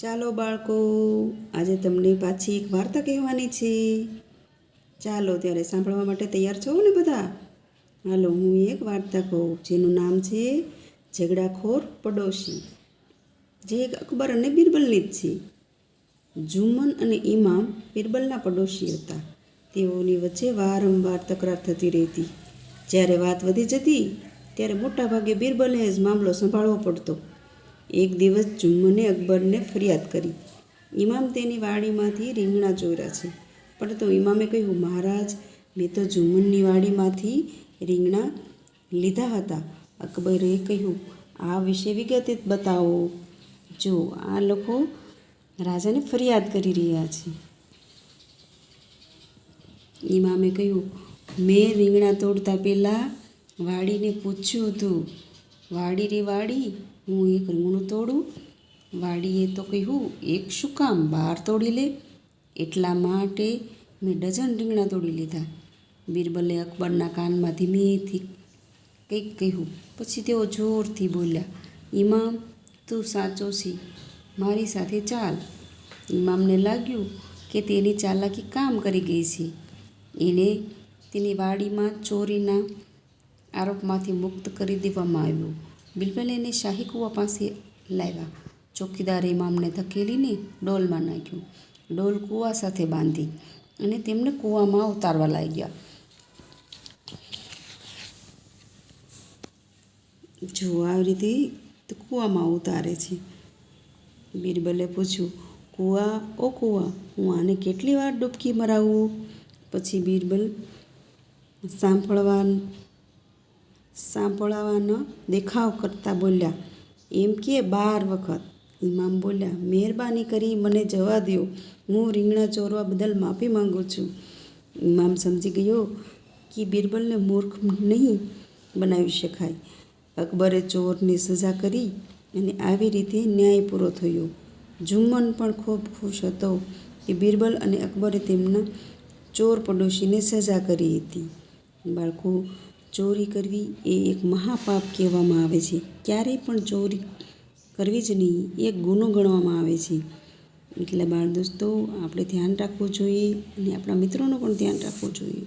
ચાલો બાળકો, આજે તમને પાછી એક વાર્તા કહેવાની છે. ચાલો ત્યારે સાંભળવા માટે તૈયાર છો ને બધા? હાલો, હું એક વાર્તા કહું જેનું નામ છે ઝઘડાખોર પડોશી, જે એક અકબર અને બિરબલની જ છે. જુમ્મન અને ઇમામ બિરબલના પડોશી હતા. તેઓની વચ્ચે વારંવાર તકરાર થતી રહેતી. જ્યારે વાત વધી જતી ત્યારે મોટાભાગે બિરબલે જ મામલો સંભાળવો પડતો. એક દિવસ જુમ્મને અકબરને ફરિયાદ કરી, ઇમામ તેની વાડીમાંથી રીંગણા ચોર્યા છે. પરંતુ ઇમામે કહ્યું, મહારાજ, મેં તો જુમ્મનની વાડીમાંથી રીંગણા લીધા હતા. અકબરે કહ્યું, આ વિશે વિગતે બતાવો. જો આ લોકો રાજાને ફરિયાદ કરી રહ્યા છે. ઇમામે કહ્યું, મેં રીંગણા તોડતા પહેલાં વાડીને પૂછ્યું હતું. વાડી રે વાડી, હું એક રીંગણું તોડું? વાડીએ તો કહ્યું, એક શું કામ, બહાર તોડી લે. એટલા માટે મેં ડઝન રીંગણા તોડી લીધા. બિરબલે અકબરના કાનમાં ધીમેથી કંઈક કહ્યું. પછી તેઓ જોરથી બોલ્યા, ઇમામ, તું સાચો છે, મારી સાથે ચાલ. ઇમામને લાગ્યું કે તેની ચાલાકી કામ કરી ગઈ છે. એને તેની વાડીમાં ચોરીના આરોપમાંથી મુક્ત કરી દેવામાં આવ્યો. બિરબલે એને શાહી કૂવા પાસે લાવ્યા. ચોકીદારે ઇમામને ધકેલીને ડોલમાં નાખ્યું. ડોલ કૂવા સાથે બાંધી અને તેમને કૂવામાં ઉતારવા લાગ્યા. જો આવી રીતે કૂવામાં ઉતારે છે. બિરબલે પૂછ્યું, કૂવા ઓ કૂવા, હું આને કેટલી વાર ડૂબકી મરાવું? પછી બિરબલ સાંભળવાનો દેખાવ કરતા બોલ્યા, એમ કે 12 વખત. ઇમામ બોલ્યા, મહેરબાની કરી મને જવા દો, હું રીંગણા ચોરવા બદલ માફી માંગુ છું. ઇમામ સમજી ગયો કે બિરબલને મૂર્ખ નહીં બનાવી શકાય. અકબરે ચોરની સજા કરી અને આવી રીતે ન્યાય પૂરો થયો. જુમ્મન પણ ખૂબ ખુશ હતો કે બિરબલ અને અકબરે તેમના ચોર પડોશીને સજા કરી હતી. બાળકો, ચોરી કરવી એ એક મહાપાપ કહેવામાં આવે છે. ક્યારેય પણ ચોરી કરવી જ નહીં, એક ગુનો ગણવામાં આવે છે. એટલે બાળ દોસ્તો, આપણે ધ્યાન રાખવું જોઈએ અને આપણા મિત્રોનું પણ ધ્યાન રાખવું જોઈએ.